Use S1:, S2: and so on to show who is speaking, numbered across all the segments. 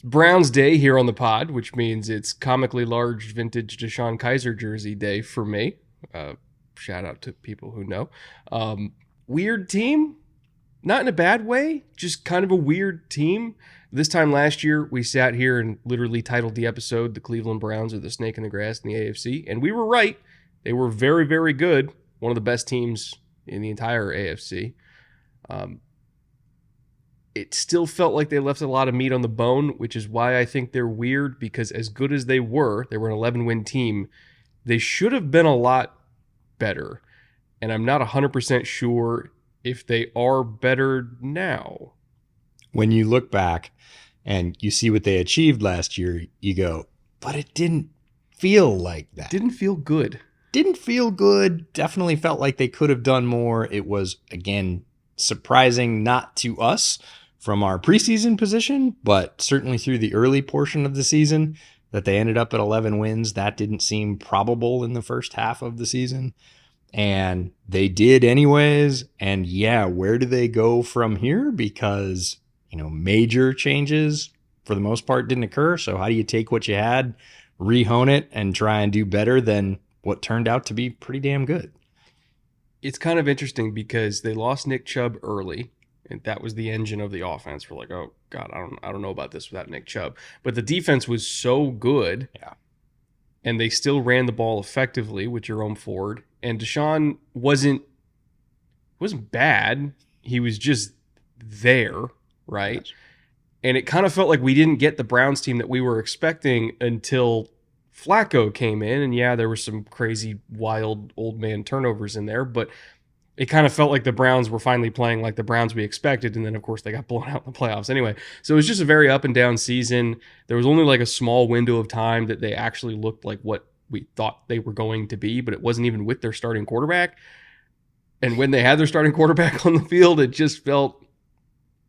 S1: Browns Day here on the pod, which means it's comically large vintage Deshaun Kaiser jersey day for me. Shout out to people who know. Weird team, not in a bad way, just kind of a weird team. This time last year, we sat here and literally titled the episode, "The Cleveland Browns Are the Snake in the Grass in the AFC." And we were right. They were very, very good. One of the best teams in the entire AFC. It still felt like they left a lot of meat on the bone, which is why I think they're weird, because as good as they were an 11-win team. They should have been a lot better. And I'm not 100% sure if they are better now.
S2: When you look back and you see what they achieved last year, you go, but it didn't feel like that.
S1: Didn't feel good.
S2: Didn't feel good. Definitely felt like they could have done more. It was, again, surprising, not to us from our preseason position, but certainly through the early portion of the season, that they ended up at 11 wins. That didn't seem probable in the first half of the season. And they did anyways. And yeah, where do they go from here? Because, major changes for the most part didn't occur. So how do you take what you had, rehone it, and try and do better than what turned out to be pretty damn good?
S1: It's kind of interesting because they lost Nick Chubb early. And that was the engine of the offense. We're like, oh God, I don't know about this without Nick Chubb. But the defense was so good, and they still ran the ball effectively with Jerome Ford. And Deshaun wasn't bad. He was just there, right? Yes. And it kind of felt like we didn't get the Browns team that we were expecting until Flacco came in. And yeah, there were some crazy, wild old man turnovers in there, but it kind of felt like the Browns were finally playing like the Browns we expected. And then, of course, they got blown out in the playoffs anyway. So it was just a very up and down season. There was only like a small window of time that they actually looked like what we thought they were going to be, but it wasn't even with their starting quarterback. And when they had their starting quarterback on the field, it just felt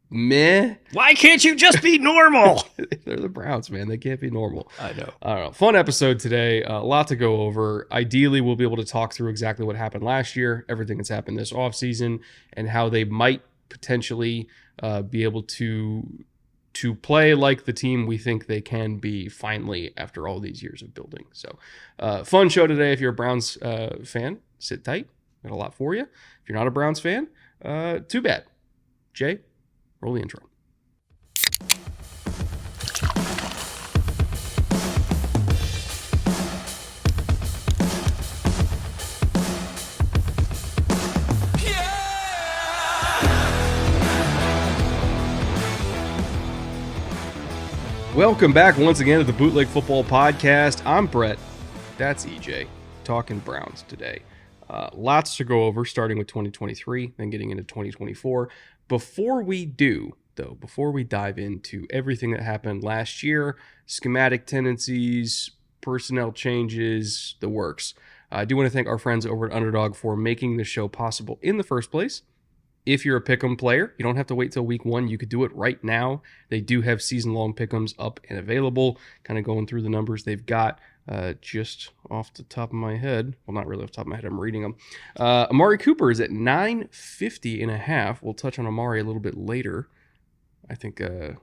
S1: meh.
S2: Why can't you just be normal?
S1: They're the Browns, man. They can't be normal.
S2: I know.
S1: I don't know. Fun episode today. A lot to go over. Ideally, we'll be able to talk through exactly what happened last year, everything that's happened this offseason, and how they might potentially be able to play like the team we think they can be finally after all these years of building. So fun show today. If you're a Browns fan, sit tight. Got a lot for you. If you're not a Browns fan, too bad. Jay, roll the intro. Welcome back once again to the Bootleg Football Podcast. I'm Brett. That's EJ. Talking Browns today. Lots to go over, starting with 2023, then getting into 2024. Before we dive into everything that happened last year, schematic tendencies, personnel changes, the works, I do want to thank our friends over at Underdog for making this show possible in the first place. If you're a Pick'em player, you don't have to wait till week 1. You could do it right now. They do have season-long Pick'ems up and available. Kind of going through the numbers they've got just off the top of my head. Well, not really off the top of my head. I'm reading them. Amari Cooper is at 950.5. We'll touch on Amari a little bit later. I think the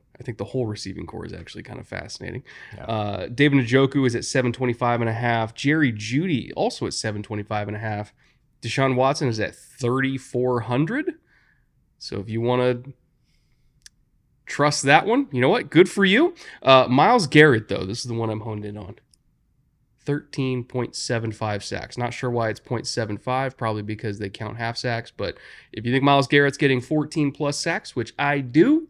S1: whole receiving core is actually kind of fascinating. Yeah. David Njoku is at 725.5. Jerry Jeudy also at 725.5. Deshaun Watson is at 3,400. So if you want to trust that one, you know what? Good for you. Myles Garrett, though, this is the one I'm honed in on. 13.75 sacks. Not sure why it's 0.75, probably because they count half sacks. But if you think Myles Garrett's getting 14 plus sacks, which I do,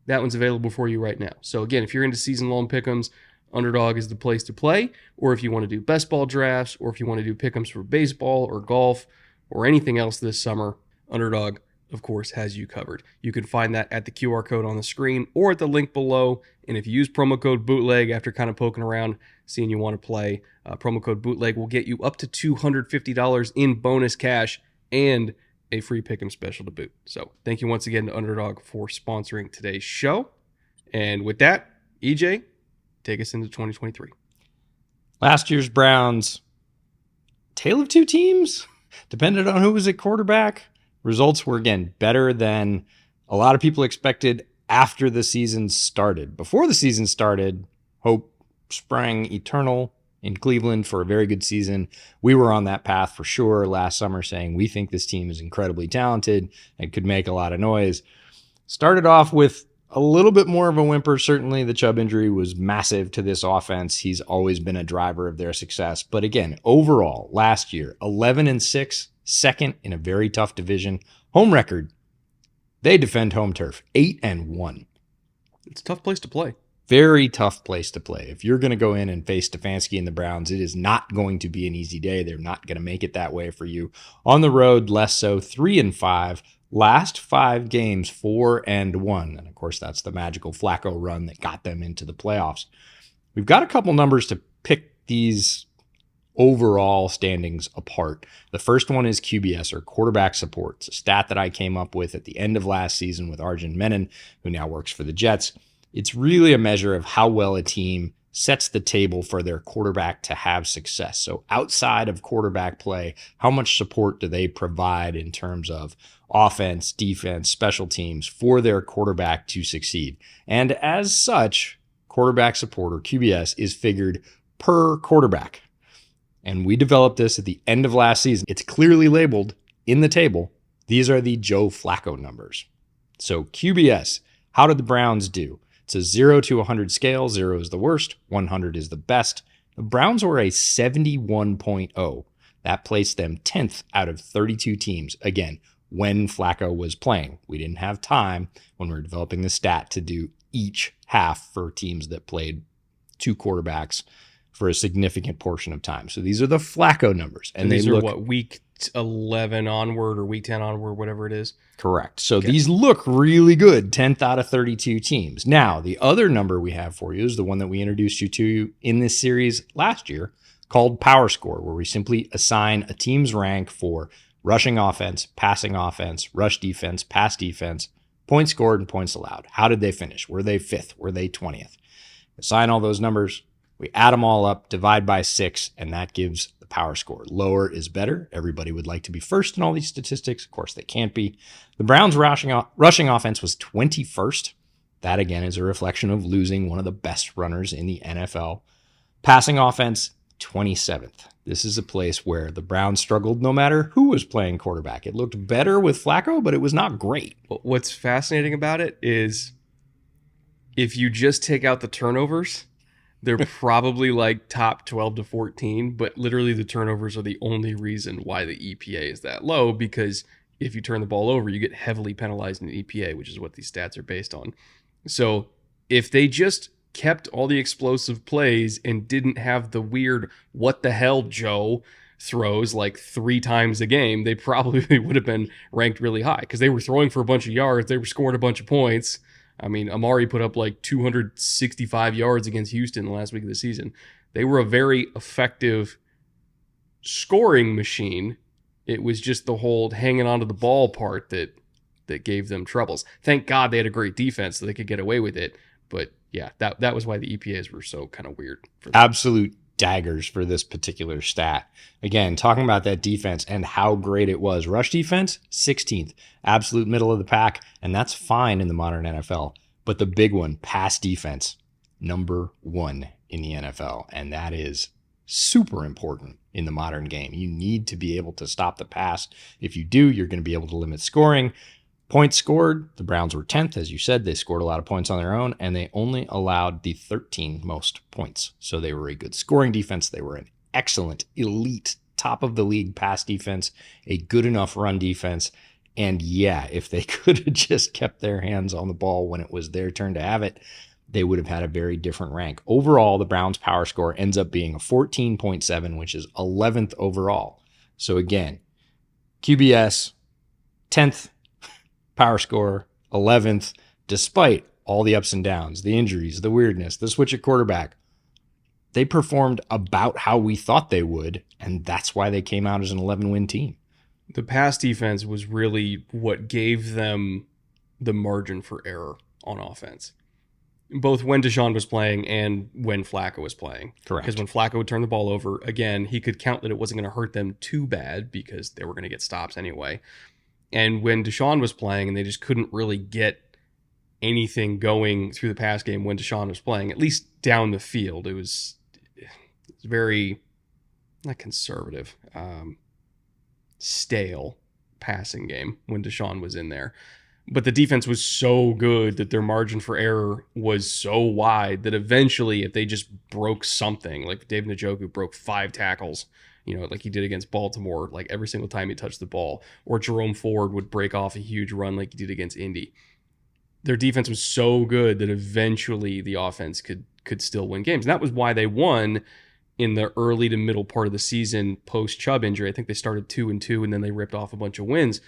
S1: that one's available for you right now. So again, if you're into season-long pick'ems, Underdog is the place to play. Or if you want to do best ball drafts, or if you want to do pick'ems for baseball or golf or anything else this summer, Underdog, of course, has you covered. You can find that at the QR code on the screen or at the link below. And if you use promo code BOOTLEG after kind of poking around, seeing you want to play, promo code BOOTLEG will get you up to $250 in bonus cash and a free pick'em special to boot. So thank you once again to Underdog for sponsoring today's show. And with that, EJ, take us into 2023.
S2: Last year's Browns, tale of two teams, depended on who was at quarterback. Results were, again, better than a lot of people expected after the season started. Before the season started, hope sprang eternal in Cleveland for a very good season. We were on that path for sure last summer, saying we think this team is incredibly talented and could make a lot of noise. Started off with a little bit more of a whimper. Certainly the Chubb injury was massive to this offense. He's always been a driver of their success. But again, overall, last year, 11-6, second in a very tough division. Home record, they defend home turf, 8-1.
S1: It's a tough place to play.
S2: Very tough place to play. If you're going to go in and face Stefanski and the Browns, it is not going to be an easy day. They're not going to make it that way for you. On the road, less so, 3-5. Last 5 games, 4-1. And of course, that's the magical Flacco run that got them into the playoffs. We've got a couple numbers to pick these overall standings apart. The first one is QBS, or quarterback support. It's a stat that I came up with at the end of last season with Arjun Menon, who now works for the Jets. It's really a measure of how well a team sets the table for their quarterback to have success. So outside of quarterback play, how much support do they provide in terms of offense, defense, special teams for their quarterback to succeed? And as such, quarterback support, or QBS, is figured per quarterback. And we developed this at the end of last season. It's clearly labeled in the table. These are the Joe Flacco numbers. So QBS, how did the Browns do? It's a 0 to 100 scale. 0 is the worst. 100 is the best. The Browns were a 71.0. That placed them 10th out of 32 teams. Again, when Flacco was playing. We didn't have time when we were developing the stat to do each half for teams that played 2 quarterbacks for a significant portion of time. So these are the Flacco numbers.
S1: And these are what, week 11 onward or week 10 onward, whatever it is?
S2: Correct. So these look really good, 10th out of 32 teams. Now, the other number we have for you is the one that we introduced you to in this series last year, called Power Score, where we simply assign a team's rank for rushing offense, passing offense, rush defense, pass defense, points scored, and points allowed. How did they finish? Were they 5th? Were they 20th? Assign all those numbers. We add them all up, divide by 6, and that gives the Power Score. Lower is better. Everybody would like to be first in all these statistics. Of course, they can't be. The Browns' rushing offense was 21st. That, again, is a reflection of losing one of the best runners in the NFL. Passing offense, 27th. This is a place where the Browns struggled no matter who was playing quarterback. It looked better with Flacco, but it was not great.
S1: What's fascinating about it is if you just take out the turnovers, they're probably like top 12 to 14, but literally the turnovers are the only reason why the EPA is that low, because if you turn the ball over, you get heavily penalized in the EPA, which is what these stats are based on. So if they just kept all the explosive plays and didn't have the weird what the hell Joe throws like 3 times a game, they probably would have been ranked really high because they were throwing for a bunch of yards. They were scoring a bunch of points. I mean, Amari put up like 265 yards against Houston the last week of the season. They were a very effective scoring machine. It was just the whole hanging onto the ball part that gave them troubles. Thank God they had a great defense so they could get away with it. But yeah, that was why the EPAs were so kind of weird.
S2: Absolute daggers for this particular stat. Again, talking about that defense and how great it was. Rush defense, 16th, absolute middle of the pack, and that's fine in the modern NFL. But the big one, pass defense, number 1 in the NFL, and that is super important in the modern game. You need to be able to stop the pass. If you do, you're going to be able to limit scoring. Points scored, the Browns were 10th. As you said, they scored a lot of points on their own, and they only allowed the 13 most points. So they were a good scoring defense. They were an excellent, elite, top of the league pass defense, a good enough run defense. And yeah, if they could have just kept their hands on the ball when it was their turn to have it, they would have had a very different rank. Overall, the Browns' power score ends up being a 14.7, which is 11th overall. So again, QBS, 10th, power score, 11th, despite all the ups and downs, the injuries, the weirdness, the switch at quarterback. They performed about how we thought they would, and that's why they came out as an 11-win team.
S1: The pass defense was really what gave them the margin for error on offense, both when Deshaun was playing and when Flacco was playing.
S2: Correct.
S1: Because when Flacco would turn the ball over, again, he could count that it wasn't going to hurt them too bad because they were going to get stops anyway. And when Deshaun was playing and they just couldn't really get anything going through the pass game when Deshaun was playing, at least down the field. It was very, not conservative, stale passing game when Deshaun was in there. But the defense was so good that their margin for error was so wide that eventually, if they just broke something, like David Njoku broke 5 tackles, like he did against Baltimore, like every single time he touched the ball, or Jerome Ford would break off a huge run like he did against Indy. Their defense was so good that eventually the offense could still win games. And that was why they won in the early to middle part of the season post Chubb injury. I think they started 2-2 and then they ripped off a bunch of wins.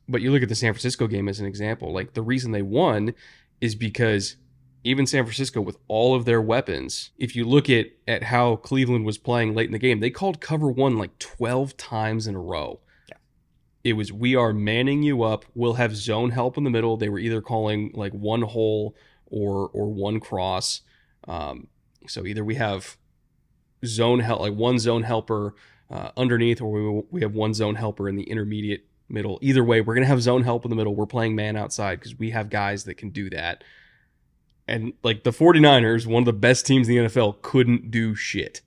S1: But you look at the San Francisco game as an example. Like, the reason they won is because even San Francisco, with all of their weapons, if you look at how Cleveland was playing late in the game, they called cover 1 like 12 times in a row. Yeah. It was, we are manning you up. We'll have zone help in the middle. They were either calling like one hole or one cross. So either we have zone help, like one zone helper underneath, or we have one zone helper in the intermediate middle. Either way, we're going to have zone help in the middle. We're playing man outside because we have guys that can do that. And like the 49ers, one of the best teams in the NFL, couldn't do shit.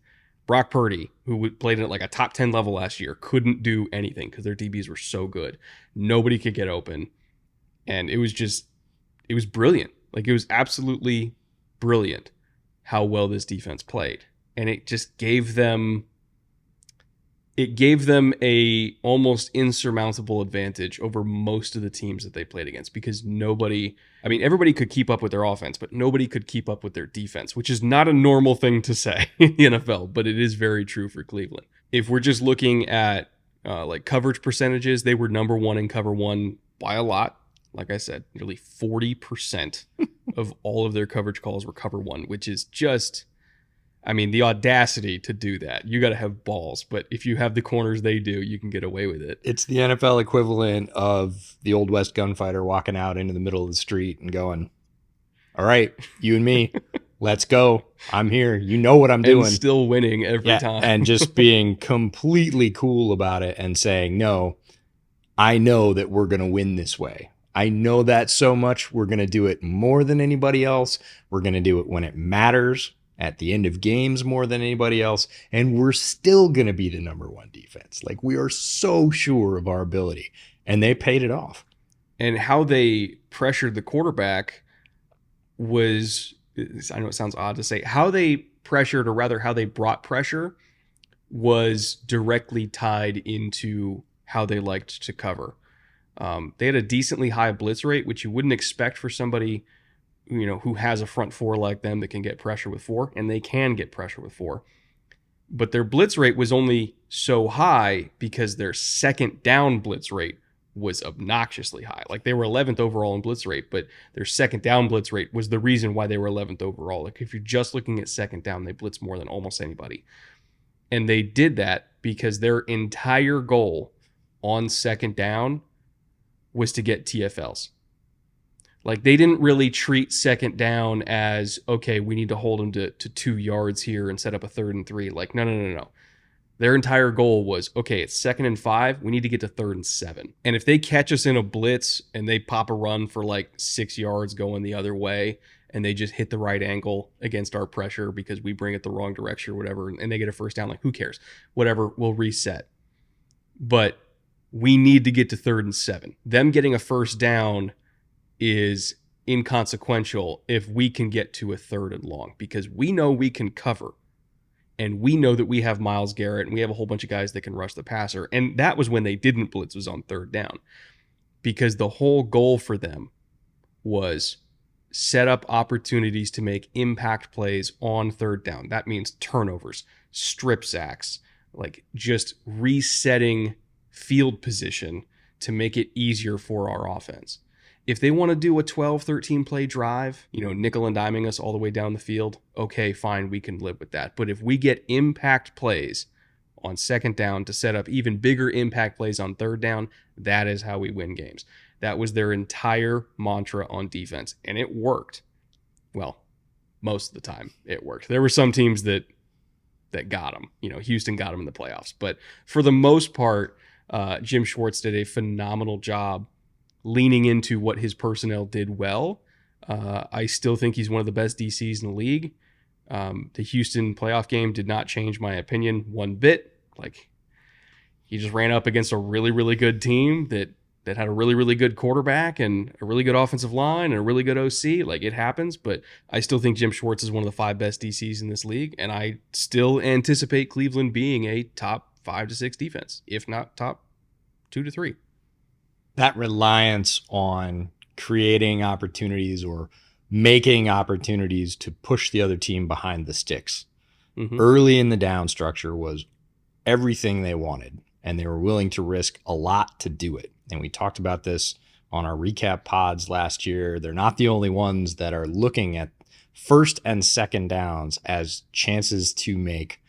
S1: Brock Purdy, who played at like a top 10 level last year, couldn't do anything because their DBs were so good. Nobody could get open. And it was brilliant. Like, it was absolutely brilliant how well this defense played. And it just gave them a almost insurmountable advantage over most of the teams that they played against, because everybody could keep up with their offense, but nobody could keep up with their defense, which is not a normal thing to say in the NFL, but it is very true for Cleveland. If we're just looking at like coverage percentages, they were number 1 in cover 1 by a lot. Like I said, nearly 40% of all of their coverage calls were cover 1, which is just, the audacity to do that. You got to have balls, but if you have the corners they do, you can get away with it.
S2: It's the NFL equivalent of the Old West gunfighter walking out into the middle of the street and going, all right, you and me, let's go. I'm here. You know what I'm doing.
S1: And still winning every time.
S2: And just being completely cool about it and saying, no, I know that we're going to win this way. I know that so much. We're going to do it more than anybody else. We're going to do it when it matters, at the end of games more than anybody else, and we're still going to be the number 1 defense. Like, we are so sure of our ability, and they paid it off.
S1: And how they pressured the quarterback was, I know it sounds odd to say, how they pressured, or rather how they brought pressure, was directly tied into how they liked to cover. They had a decently high blitz rate, which you wouldn't expect for somebody who has a front 4 like them that can get pressure with 4, and they can get pressure with 4. But their blitz rate was only so high because their second down blitz rate was obnoxiously high. Like, they were 11th overall in blitz rate, but their second down blitz rate was the reason why they were 11th overall. Like, if you're just looking at second down, they blitz more than almost anybody. And they did that because their entire goal on second down was to get TFLs. Like, they didn't really treat second down as, okay, we need to hold them to 2 yards here and set up a 3rd and 3. Like, no. Their entire goal was, okay, it's 2nd and 5. We need to get to 3rd and 7. And if they catch us in a blitz and they pop a run for like 6 yards going the other way, and they just hit the right angle against our pressure because we bring it the wrong direction or whatever, and they get a first down, like, who cares? Whatever, we'll reset. But we need to get to 3rd and 7. Them getting a first down is inconsequential if we can get to a 3rd and long, because we know we can cover, and we know that we have Myles Garrett and we have a whole bunch of guys that can rush the passer. And that was when they didn't blitz, was on 3rd down, because the whole goal for them was set up opportunities to make impact plays on 3rd down. That means turnovers, strip sacks, like just resetting field position to make it easier for our offense. If they want to do a 12, 13 play drive, nickel and diming us all the way down the field, okay, fine, we can live with that. But if we get impact plays on second down to set up even bigger impact plays on 3rd down, that is how we win games. That was their entire mantra on defense, and it worked. Well, most of the time it worked. There were some teams that got them. Houston got them in the playoffs. But for the most part, Jim Schwartz did a phenomenal job leaning into what his personnel did well. I still think he's one of the best DCs in the league. The Houston playoff game did not change my opinion one bit. Like, he just ran up against a really, really good team that had a really, really good quarterback and a really good offensive line and a really good OC. Like, it happens, but I still think Jim Schwartz is one of the 5 best DCs in this league, and I still anticipate Cleveland being a top 5 to 6 defense, if not top 2 to 3.
S2: That reliance on creating opportunities or making opportunities to push the other team behind the sticks early in the down structure was everything they wanted, and they were willing to risk a lot to do it. And we talked about this on our recap pods last year. They're not the only ones that are looking at first and second downs as chances to make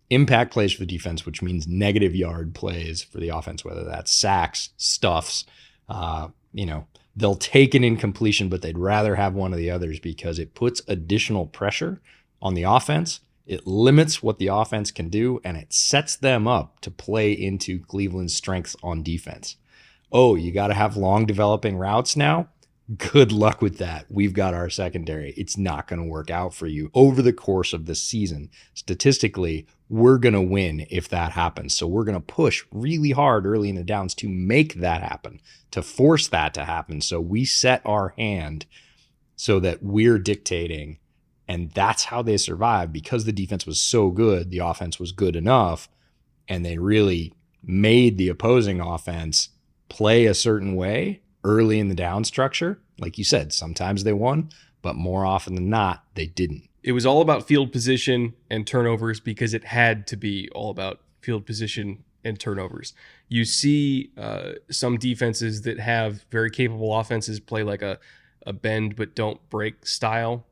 S2: impact plays for the defense, which means negative yard plays for the offense, whether that's sacks, stuffs. They'll take an incompletion, but they'd rather have one of the others because it puts additional pressure on the offense. It limits what the offense can do, and it sets them up to play into Cleveland's strengths on defense. Oh, you got to have long developing routes now? Good luck with that. We've got our secondary. It's not going to work out for you over the course of the season. Statistically, we're going to win if that happens. So we're going to push really hard early in the downs to make that happen, to force that to happen. So we set our hand so that we're dictating, and that's how they survived. Because the defense was so good, the offense was good enough, and they really made the opposing offense play a certain way early in the down structure. Like you said, sometimes they won, but more often than not, they didn't.
S1: It was all about field position and turnovers because it had to be all about field position and turnovers. You see some defenses that have very capable offenses play like a bend but don't break style,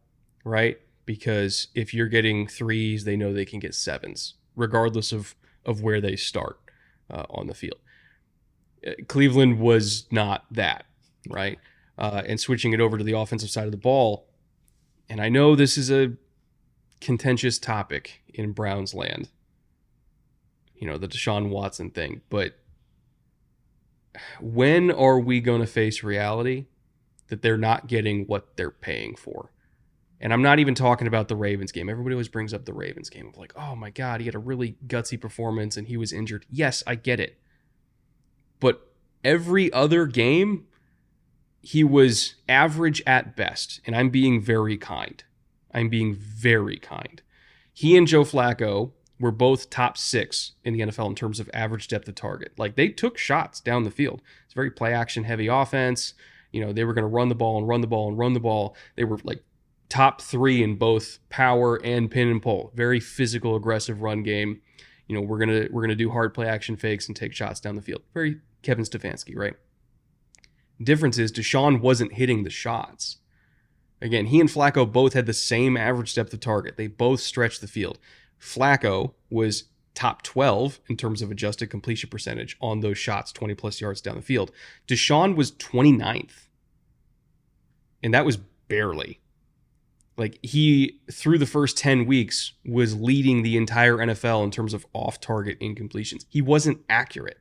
S1: right? Because if you're getting 3s, they know they can get 7s, regardless of where they start on the field. Cleveland was not that, right? And switching it over to the offensive side of the ball, and I know this is a contentious topic in Browns land, the Deshaun Watson thing, but when are we going to face reality that they're not getting what they're paying for? And I'm not even talking about the Ravens game. Everybody always brings up the Ravens game of like, oh my God, he had a really gutsy performance and he was injured. Yes, I get it. But every other game, he was average at best. And I'm being very kind. He and Joe Flacco were both top 6 in the NFL in terms of average depth of target. Like, they took shots down the field. It's a very play action heavy offense. They were going to run the ball and run the ball and run the ball. They were like top 3 in both power and pin and pull. Very physical, aggressive run game. We're gonna do hard play action fakes and take shots down the field. Very Kevin Stefanski, right? Difference is Deshaun wasn't hitting the shots. Again, he and Flacco both had the same average depth of target. They both stretched the field. Flacco was top 12 in terms of adjusted completion percentage on those shots, 20 plus yards down the field. Deshaun was 29th. And that was barely. Like, he, through the first 10 weeks, was leading the entire NFL in terms of off-target incompletions. He wasn't accurate.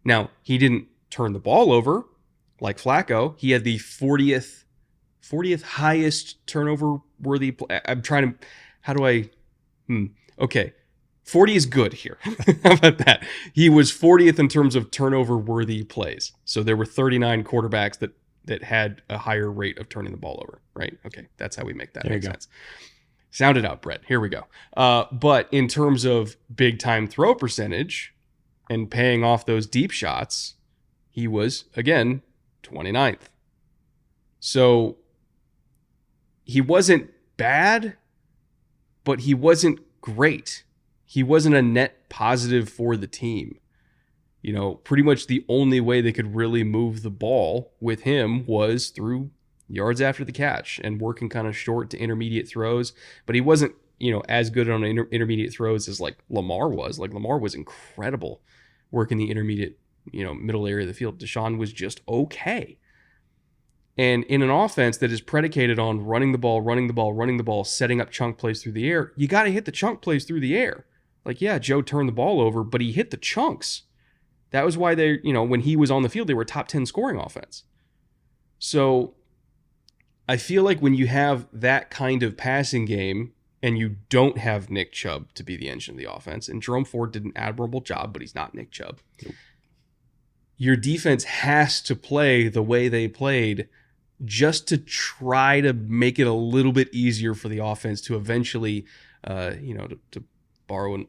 S1: Now, he didn't turn the ball over like Flacco. He had the 40th highest turnover-worthy play. Okay. 40 is good here. How about that? He was 40th in terms of turnover-worthy plays. So there were 39 quarterbacks that had a higher rate of turning the ball over, right? Okay, that's how we make that make sense. Sound it out, Brett. Here we go. But in terms of big-time throw percentage and paying off those deep shots, he was, again, 29th. So he wasn't bad, but he wasn't great. He wasn't a net positive for the team. Pretty much the only way they could really move the ball with him was through yards after the catch and working kind of short to intermediate throws. But he wasn't, as good on intermediate throws as like Lamar was. Like, Lamar was incredible working the intermediate, middle area of the field. Deshaun was just okay. And in an offense that is predicated on running the ball, setting up chunk plays through the air, you got to hit the chunk plays through the air. Like, yeah, Joe turned the ball over, but he hit the chunks. That was why they, when he was on the field, they were top 10 scoring offense. So I feel like when you have that kind of passing game and you don't have Nick Chubb to be the engine of the offense, and Jerome Ford did an admirable job, but he's not Nick Chubb. Nope. Your defense has to play the way they played just to try to make it a little bit easier for the offense to eventually, to borrow an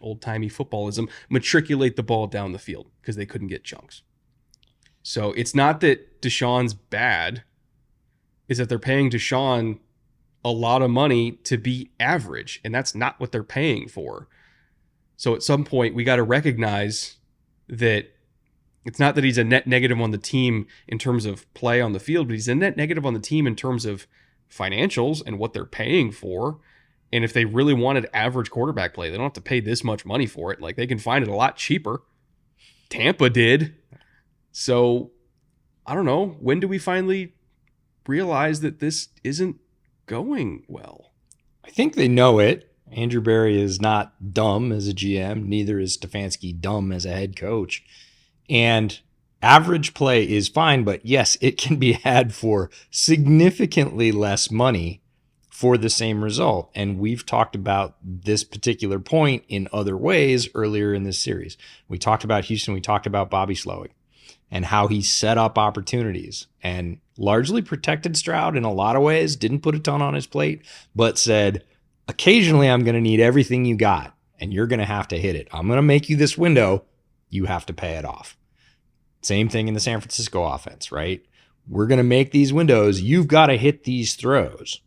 S1: old-timey footballism, matriculate the ball down the field because they couldn't get chunks. So it's not that Deshaun's bad. It's that they're paying Deshaun a lot of money to be average, and that's not what they're paying for. So at some point, we got to recognize that it's not that he's a net negative on the team in terms of play on the field, but he's a net negative on the team in terms of financials and what they're paying for. And if they really wanted average quarterback play, they don't have to pay this much money for it. Like, they can find it a lot cheaper. Tampa did. So, I don't know. When do we finally realize that this isn't going well?
S2: I think they know it. Andrew Berry is not dumb as a GM. Neither is Stefanski dumb as a head coach. And average play is fine, but yes, it can be had for significantly less money for the same result. And we've talked about this particular point in other ways earlier in this series. We talked about Houston. We talked about Bobby Slowick and how he set up opportunities and largely protected Stroud in a lot of ways, didn't put a ton on his plate, but said, occasionally I'm going to need everything you got and you're going to have to hit it. I'm going to make you this window. You have to pay it off. Same thing in the San Francisco offense, right? We're going to make these windows. You've got to hit these throws.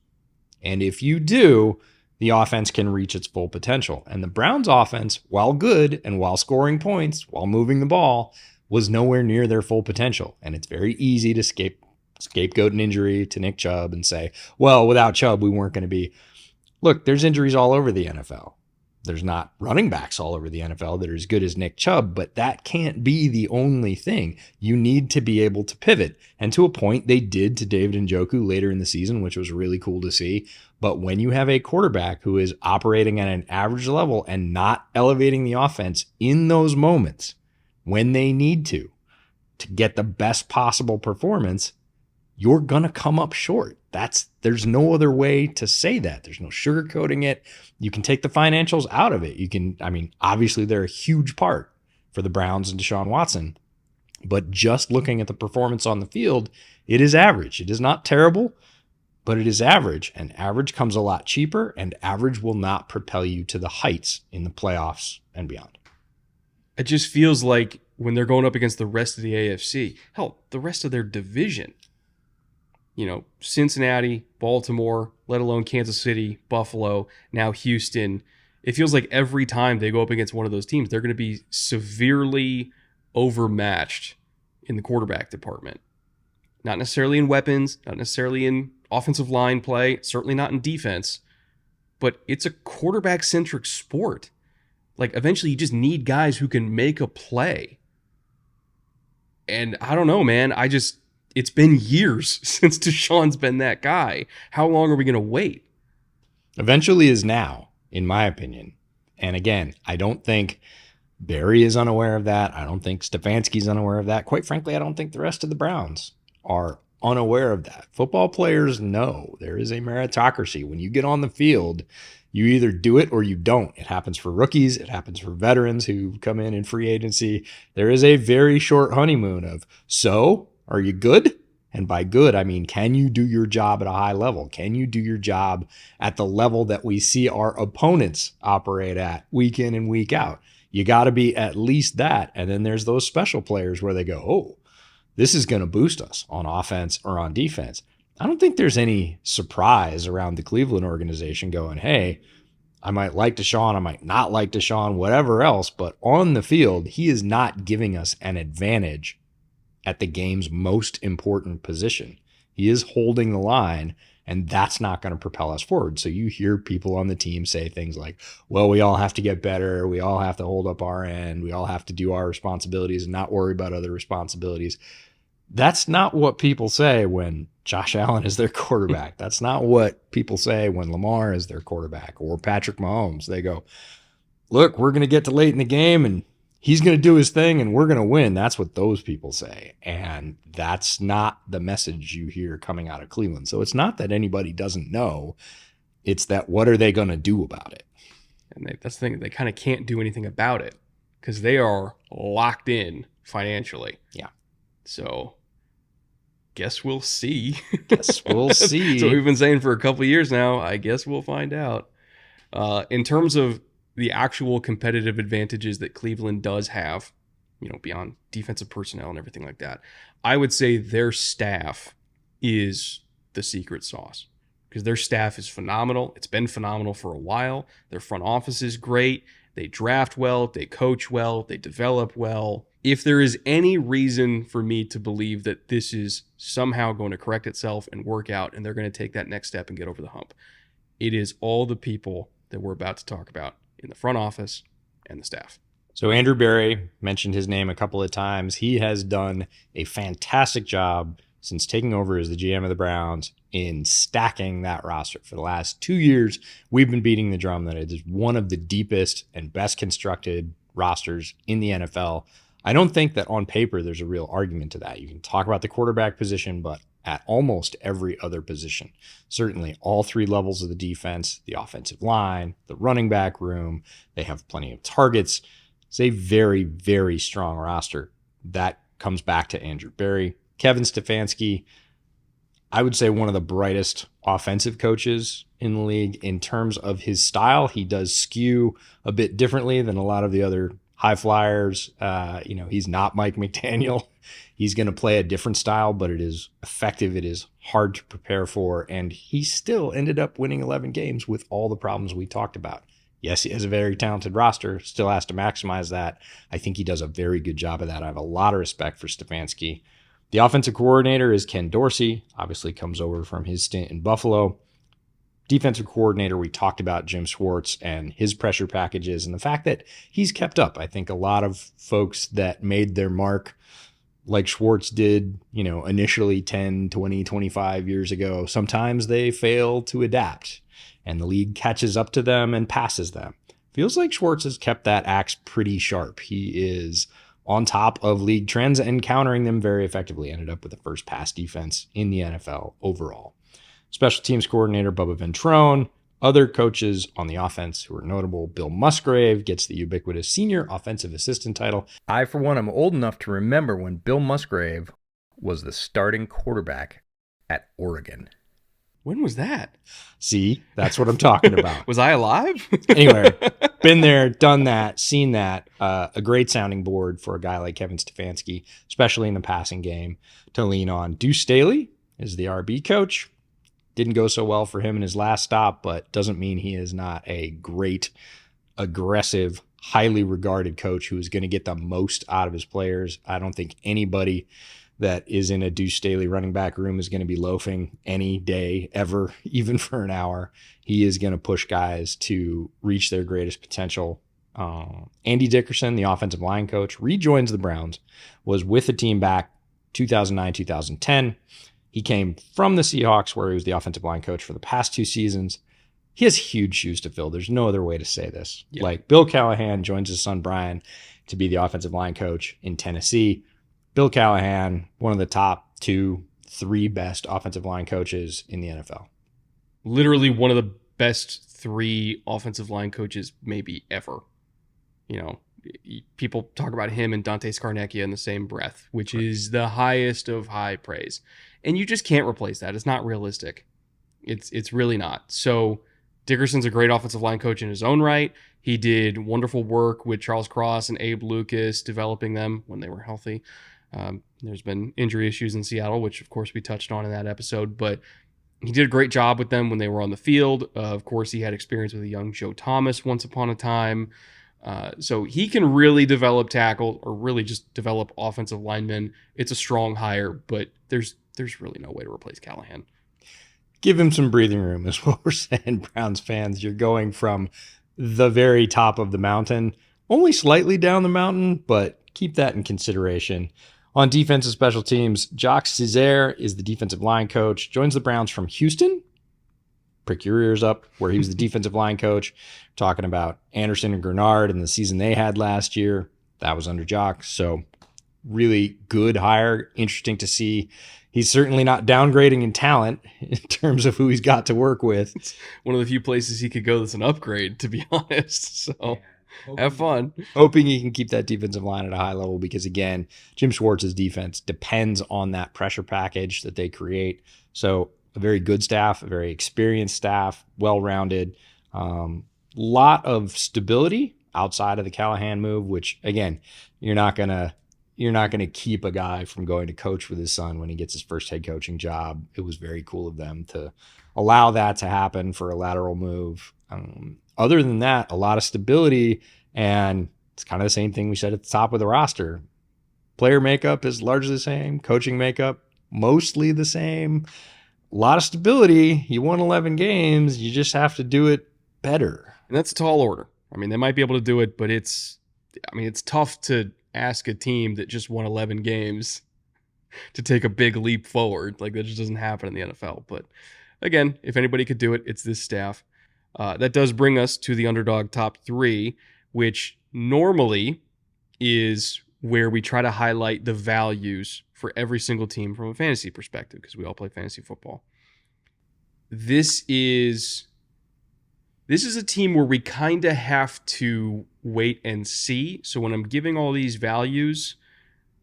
S2: And if you do, the offense can reach its full potential. And the Browns offense, while good and while scoring points, while moving the ball, was nowhere near their full potential. And it's very easy to scapegoat an injury to Nick Chubb and say, well, without Chubb, we weren't going to be. Look, there's injuries all over the NFL. There's not running backs all over the NFL that are as good as Nick Chubb, but that can't be the only thing. You need to be able to pivot. And to a point, they did to David Njoku later in the season, which was really cool to see. But when you have a quarterback who is operating at an average level and not elevating the offense in those moments when they need to get the best possible performance, you're going to come up short. There's no other way to say that. There's no sugarcoating it. You can take the financials out of it. Obviously they're a huge part for the Browns and Deshaun Watson, but just looking at the performance on the field, it is average. It is not terrible, but it is average, and average comes a lot cheaper, and average will not propel you to the heights in the playoffs and beyond.
S1: It just feels like when they're going up against the rest of the AFC, hell, the rest of their division, Cincinnati, Baltimore, let alone Kansas City, Buffalo, now Houston. It feels like every time they go up against one of those teams, they're going to be severely overmatched in the quarterback department. Not necessarily in weapons, not necessarily in offensive line play, certainly not in defense, but it's a quarterback-centric sport. Like, eventually you just need guys who can make a play. And I don't know, man. It's been years since Deshaun's been that guy. How long are we going to wait?
S2: Eventually is now, in my opinion. And again, I don't think Barry is unaware of that. I don't think Stefanski's unaware of that. Quite frankly, I don't think the rest of the Browns are unaware of that. Football players know there is a meritocracy. When you get on the field, you either do it or you don't. It happens for rookies. It happens for veterans who come in free agency. There is a very short honeymoon of, so are you good? And by good, I mean, can you do your job at a high level? Can you do your job at the level that we see our opponents operate at week in and week out? You got to be at least that. And then there's those special players where they go, oh, this is going to boost us on offense or on defense. I don't think there's any surprise around the Cleveland organization going, hey, I might like Deshaun, I might not like Deshaun, whatever else, but on the field, he is not giving us an advantage at the game's most important position. He is holding the line, and that's not going to propel us forward. So you hear people on the team say things like, well, we all have to get better. We all have to hold up our end. We all have to do our responsibilities and not worry about other responsibilities. That's not what people say when Josh Allen is their quarterback. That's not what people say when Lamar is their quarterback or Patrick Mahomes. They go, look, we're going to get to late in the game and he's going to do his thing and we're going to win. That's what those people say. And that's not the message you hear coming out of Cleveland. So it's not that anybody doesn't know. It's that what are they going to do about it?
S1: And that's the thing. They kind of can't do anything about it because they are locked in financially.
S2: Yeah.
S1: So guess we'll see.
S2: Guess we'll see.
S1: So we've been saying for a couple of years now. I guess we'll find out. In terms of the actual competitive advantages that Cleveland does have, beyond defensive personnel and everything like that, I would say their staff is the secret sauce. Because their staff is phenomenal. It's been phenomenal for a while. Their front office is great. They draft well. They coach well. They develop well. If there is any reason for me to believe that this is somehow going to correct itself and work out and they're going to take that next step and get over the hump, it is all the people that we're about to talk about in the front office and the staff.
S2: So Andrew Berry, mentioned his name a couple of times. He has done a fantastic job since taking over as the GM of the Browns in stacking that roster. For the last 2 years, we've been beating the drum that it is one of the deepest and best constructed rosters in the NFL. I don't think that on paper there's a real argument to that. You can talk about the quarterback position, but at almost every other position, certainly all three levels of the defense, the offensive line, the running back room, they have plenty of targets. It's a very, very strong roster. That comes back to Andrew Berry. Kevin Stefanski, I would say one of the brightest offensive coaches in the league in terms of his style. He does skew a bit differently than a lot of the other high flyers. He's not Mike McDaniel. He's going to play a different style, but it is effective. It is hard to prepare for. And he still ended up winning 11 games with all the problems we talked about. Yes, he has a very talented roster, still has to maximize that. I think he does a very good job of that. I have a lot of respect for Stefanski. The offensive coordinator is Ken Dorsey, obviously comes over from his stint in Buffalo. Defensive coordinator, we talked about Jim Schwartz and his pressure packages and the fact that he's kept up. I think a lot of folks that made their mark like Schwartz did, initially 10, 20, 25 years ago, sometimes they fail to adapt and the league catches up to them and passes them. Feels like Schwartz has kept that axe pretty sharp. He is on top of league trends and countering them very effectively. Ended up with the first pass defense in the NFL overall. Special teams coordinator Bubba Ventrone. Other coaches on the offense who are notable. Bill Musgrave gets the ubiquitous senior offensive assistant title. I, for one, am old enough to remember when Bill Musgrave was the starting quarterback at Oregon.
S1: When was that?
S2: See, that's what I'm talking about.
S1: Was I alive?
S2: Anyway, been there, done that, seen that. A great sounding board for a guy like Kevin Stefanski, especially in the passing game, to lean on. Deuce Staley is the RB coach. Didn't go so well for him in his last stop, but doesn't mean he is not a great, aggressive, highly regarded coach who is going to get the most out of his players. I don't think anybody that is in a Deuce Staley running back room is going to be loafing any day ever, even for an hour. He is going to push guys to reach their greatest potential. Andy Dickerson, the offensive line coach, rejoins the Browns, was with the team back 2009, 2010. He came from the Seahawks, where he was the offensive line coach for the past 2 seasons. He has huge shoes to fill. There's no other way to say this.
S1: Yeah.
S2: Like Bill Callahan joins his son Brian to be the offensive line coach in Tennessee. Bill Callahan, one of the top 2, 3 best offensive line coaches in the NFL.
S1: Literally one of the best 3 offensive line coaches maybe ever. People talk about him and Dante Scarnecchia in the same breath, which is the highest of high praise. And you just can't replace that. It's not realistic. It's really not. So Dickerson's a great offensive line coach in his own right. He did wonderful work with Charles Cross and Abe Lucas, developing them when they were healthy. There's been injury issues in Seattle, which of course we touched on in that episode, but he did a great job with them when they were on the field. Of course, he had experience with a young Joe Thomas once upon a time. So he can really develop tackle or really just develop offensive linemen. It's a strong hire, but there's really no way to replace Callahan.
S2: Give him some breathing room is what we're saying, Browns fans. You're going from the very top of the mountain, only slightly down the mountain, but keep that in consideration. On defense and special teams, Jacques Césaire is the defensive line coach, joins the Browns from Houston. Prick your ears up, where he was the defensive line coach. Talking about Anderson and Grenard and the season they had last year. That was under Jock. So really good hire. Interesting to see. He's certainly not downgrading in talent in terms of who he's got to work with.
S1: It's one of the few places he could go that's an upgrade, to be honest. So have fun.
S2: Hoping he can keep that defensive line at a high level because, again, Jim Schwartz's defense depends on that pressure package that they create. So a very good staff, a very experienced staff, well-rounded. Lot of stability outside of the Callahan move, which, again, you're not gonna keep a guy from going to coach with his son when he gets his first head coaching job. It was very cool of them to allow that to happen for a lateral move. Other than that, a lot of stability, and it's kind of the same thing we said at the top of the roster. Player makeup is largely the same. Coaching makeup, mostly the same. A lot of stability. You won 11 games. You just have to do it better.
S1: And that's a tall order. I mean, they might be able to do it, but it's tough to ask a team that just won 11 games to take a big leap forward. Like, that just doesn't happen in the NFL. But again, if anybody could do it, it's this staff. That does bring us to the underdog top 3, which normally is where we try to highlight the values for every single team from a fantasy perspective, because we all play fantasy football. This is a team where we kind of have to wait and see. So when I'm giving all these values,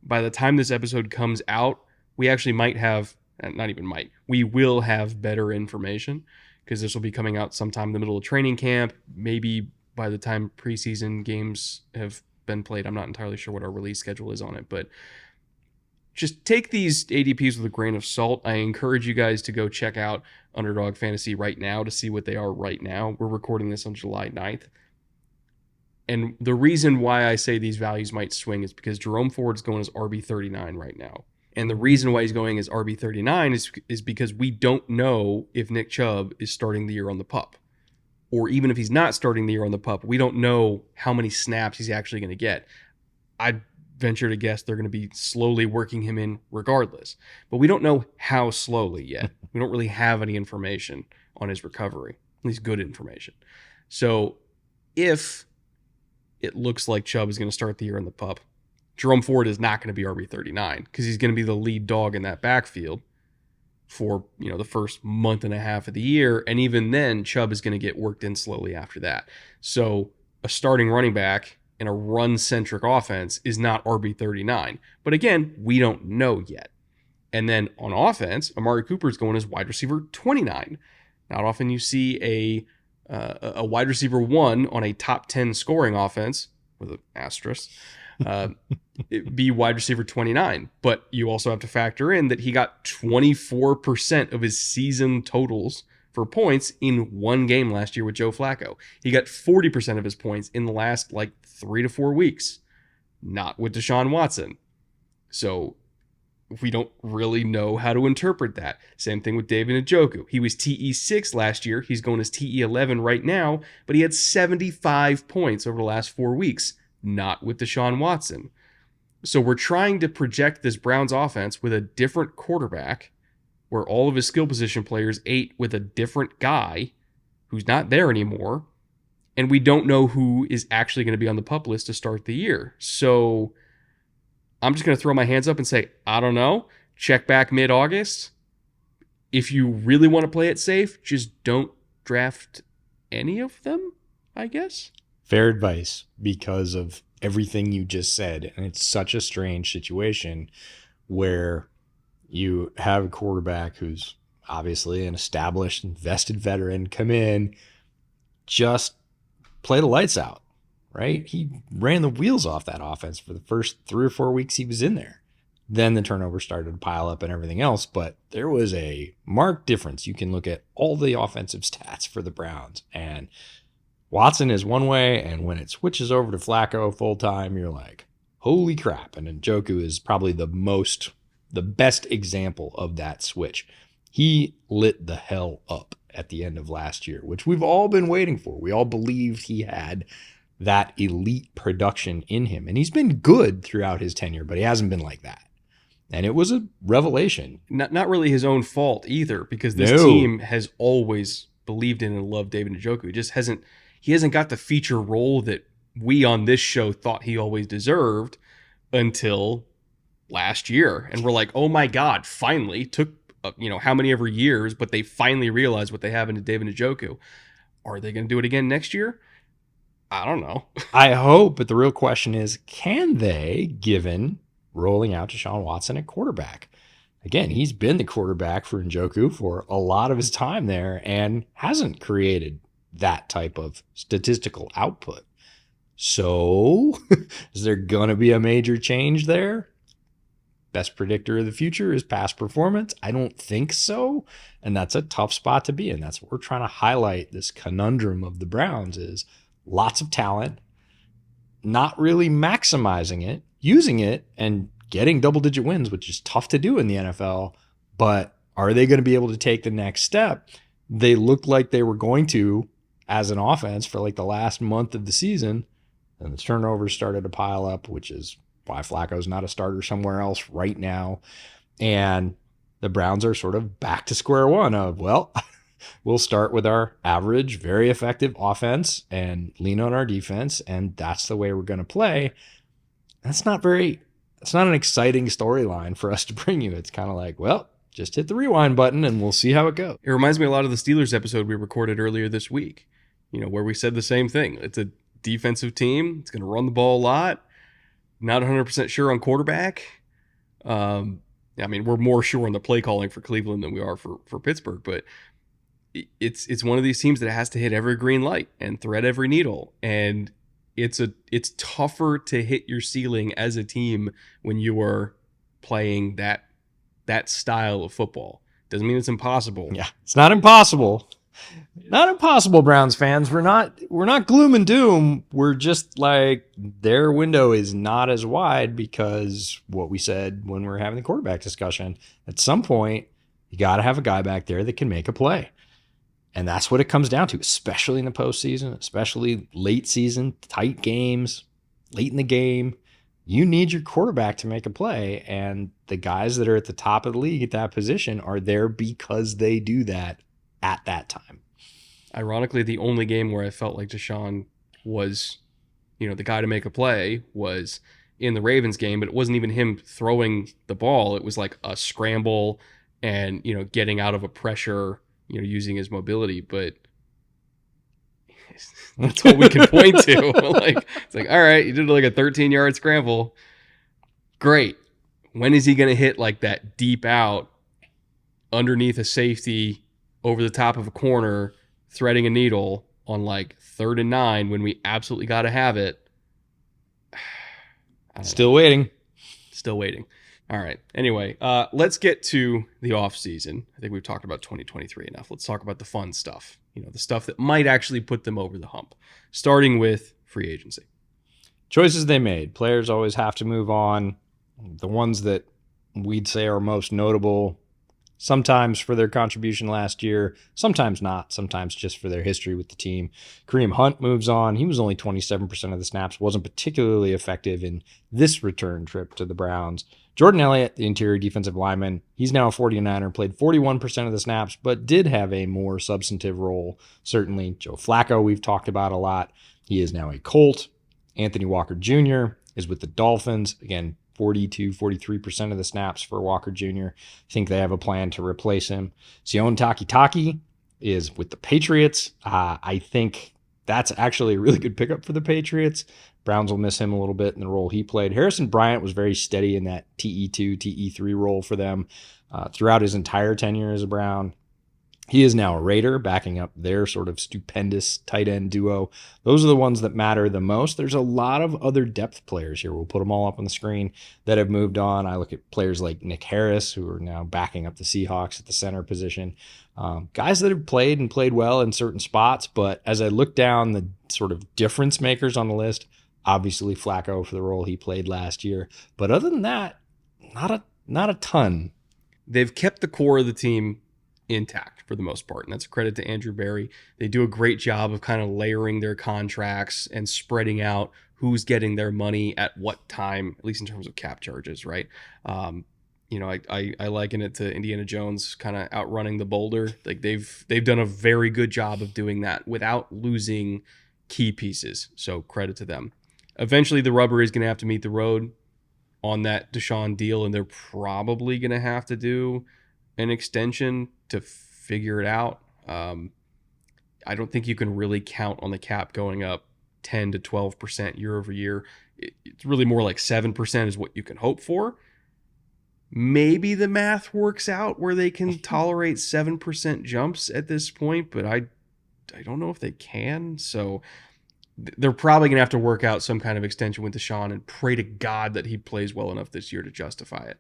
S1: by the time this episode comes out, we actually might have, not even might, we will have better information, because this will be coming out sometime in the middle of training camp, maybe by the time preseason games have been played. I'm not entirely sure what our release schedule is on it, but just take these ADPs with a grain of salt. I encourage you guys to go check out Underdog Fantasy right now to see what they are right now. We're recording this on July 9th. And the reason why I say these values might swing is because Jerome Ford's going as RB39 right now. And the reason why he's going as RB39 is because we don't know if Nick Chubb is starting the year on the PUP. Or even if he's not starting the year on the PUP, we don't know how many snaps he's actually going to get. I'd venture to guess they're going to be slowly working him in regardless. But we don't know how slowly yet. We don't really have any information on his recovery, at least good information. So if it looks like Chubb is going to start the year on the PUP, Jerome Ford is not going to be RB39 because he's going to be the lead dog in that backfield for, the first month and a half of the year. And even then, Chubb is going to get worked in slowly after that. So a starting running back in a run-centric offense is not RB39. But again, we don't know yet. And then on offense, Amari Cooper is going as wide receiver 29. Not often you see a wide receiver 1 on a top 10 scoring offense, with an asterisk, be wide receiver 29. But you also have to factor in that he got 24% of his season totals for points in one game last year with Joe Flacco. He got 40% of his points in the last 3 to 4 weeks, not with Deshaun Watson. So we don't really know how to interpret that. Same thing with David Njoku. He was TE6 last year. He's going as TE11 right now, but he had 75 points over the last 4 weeks, not with Deshaun Watson. So we're trying to project this Browns offense with a different quarterback, where all of his skill position players ate with a different guy who's not there anymore, and we don't know who is actually going to be on the PUP list to start the year. So I'm just going to throw my hands up and say, I don't know. Check back mid-August. If you really want to play it safe, just don't draft any of them, I guess.
S2: Fair advice, because of everything you just said. And it's such a strange situation where you have a quarterback who's obviously an established, vested veteran come in, just play the lights out, right? He ran the wheels off that offense for the first 3 or 4 weeks he was in there. Then the turnovers started to pile up and everything else, but there was a marked difference. You can look at all the offensive stats for the Browns, and Watson is one way, and when it switches over to Flacco full time, you're like, holy crap. And Njoku is probably the best example of that switch. He lit the hell up at the end of last year, which we've all been waiting for. We all believed he had that elite production in him, and he's been good throughout his tenure, but he hasn't been like that. And it was a revelation.
S1: Not really his own fault either, because this team has always believed in and loved David Njoku. He hasn't got the feature role that we on this show thought he always deserved until last year. And we're like, oh my God, finally. Took, how many ever years, but they finally realized what they have into David Njoku. Are they going to do it again next year? I don't know.
S2: I hope, but the real question is, can they, given rolling out Deshaun Watson at quarterback? Again, he's been the quarterback for Njoku for a lot of his time there and hasn't created that type of statistical output. So is there going to be a major change there? Best predictor of the future is past performance? I don't think so. And that's a tough spot to be in. That's what we're trying to highlight. This conundrum of the Browns is lots of talent, not really maximizing it, using it, and getting double-digit wins, which is tough to do in the NFL. But are they going to be able to take the next step? They looked like they were going to as an offense for like the last month of the season. And the turnovers started to pile up, which is why Flacco's not a starter somewhere else right now. And the Browns are sort of back to square one of, well, we'll start with our average, very effective offense and lean on our defense, and that's the way we're going to play. It's not an exciting storyline for us to bring you. It's kind of like, well, just hit the rewind button and we'll see how it goes.
S1: It reminds me a lot of the Steelers episode we recorded earlier this week, where we said the same thing. It's a defensive team. It's going to run the ball a lot. Not 100% sure on quarterback. We're more sure on the play calling for Cleveland than we are for Pittsburgh, but it's one of these teams that has to hit every green light and thread every needle. And it's tougher to hit your ceiling as a team when you are playing that style of football. Doesn't mean it's impossible.
S2: Yeah, it's not impossible. Not impossible, Browns fans. We're not gloom and doom. We're just like, their window is not as wide because what we said when we were having the quarterback discussion, at some point, you got to have a guy back there that can make a play. And that's what it comes down to, especially in the postseason, especially late season, tight games, late in the game. You need your quarterback to make a play. And the guys that are at the top of the league at that position are there because they do that at that time.
S1: Ironically, the only game where I felt like Deshaun was, the guy to make a play was in the Ravens game, but it wasn't even him throwing the ball. It was like a scramble and, getting out of a pressure, using his mobility. But that's all we can point to. It's like, all right, you did like a 13-yard scramble. Great. When is he going to hit like that deep out underneath a safety over the top of a corner, threading a needle on like 3rd and 9 when we absolutely got to have it?
S2: Still waiting.
S1: All right. Anyway, let's get to the offseason. I think we've talked about 2023 enough. Let's talk about the fun stuff, the stuff that might actually put them over the hump, starting with free agency.
S2: Choices they made. Players always have to move on. The ones that we'd say are most notable, sometimes for their contribution last year, sometimes not, sometimes just for their history with the team. Kareem Hunt moves on. He was only 27% of the snaps, wasn't particularly effective in this return trip to the Browns. Jordan Elliott, the interior defensive lineman, he's now a 49er, played 41% of the snaps, but did have a more substantive role. Certainly, Joe Flacco, we've talked about a lot. He is now a Colt. Anthony Walker Jr. is with the Dolphins. Again, 43% of the snaps for Walker Jr. I think they have a plan to replace him. Sione Takitaki is with the Patriots. I think that's actually a really good pickup for the Patriots. Browns will miss him a little bit in the role he played. Harrison Bryant was very steady in that TE2, TE3 role for them throughout his entire tenure as a Brown. He is now a Raider, backing up their sort of stupendous tight end duo. Those are the ones that matter the most. There's a lot of other depth players here. We'll put them all up on the screen that have moved on. I look at players like Nick Harris, who are now backing up the Seahawks at the center position. Guys that have played and played well in certain spots, but as I look down the sort of difference makers on the list, obviously Flacco for the role he played last year. But other than that, not a ton.
S1: They've kept the core of the team intact for the most part, and that's a credit to Andrew Berry. They do a great job of kind of layering their contracts and spreading out who's getting their money at what time, at least in terms of cap charges, right? I liken it to Indiana Jones kind of outrunning the boulder. Like they've done a very good job of doing that without losing key pieces. So credit to them. Eventually, the rubber is going to have to meet the road on that Deshaun deal, and they're probably going to have to do an extension to figure it out. I don't think you can really count on the cap going up 10 to 12% year over year. It's really more like 7% is what you can hope for. Maybe the math works out where they can tolerate 7% jumps at this point, but I don't know if they can. So they're probably going to have to work out some kind of extension with Deshaun and pray to God that he plays well enough this year to justify it.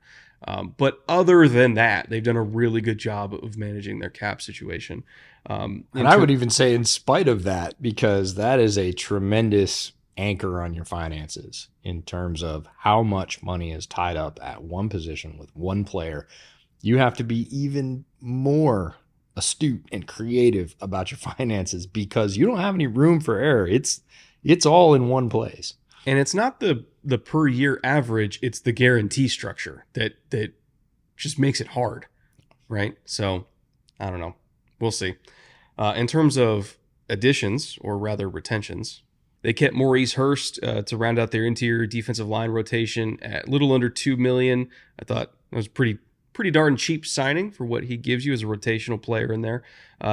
S1: But other than that, they've done a really good job of managing their cap situation.
S2: And I would even say in spite of that, because that is a tremendous anchor on your finances in terms of how much money is tied up at one position with one player. You have to be even more astute and creative about your finances because you don't have any room for error. It's all in one place.
S1: And it's not the per year average, it's the guarantee structure that just makes it hard, right? So I don't know. We'll see. In terms of additions, or rather retentions, they kept Maurice Hurst to round out their interior defensive line rotation at a little under $2 million. I thought it was pretty darn cheap signing for what he gives you as a rotational player in there.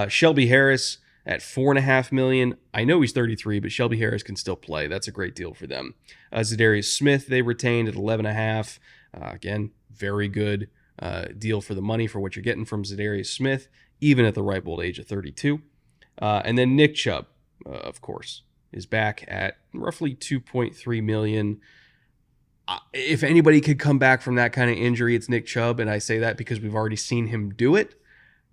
S1: Shelby Harris at $4.5 million. I know he's 33, but Shelby Harris can still play. That's a great deal for them. Zadarius Smith they retained at $11.5. Again, very good deal for the money for what you're getting from Zadarius Smith, even at the ripe old age of 32. And then Nick Chubb, of course, is back at roughly $2.3 million. If anybody could come back from that kind of injury, it's Nick Chubb, and I say that because we've already seen him do it.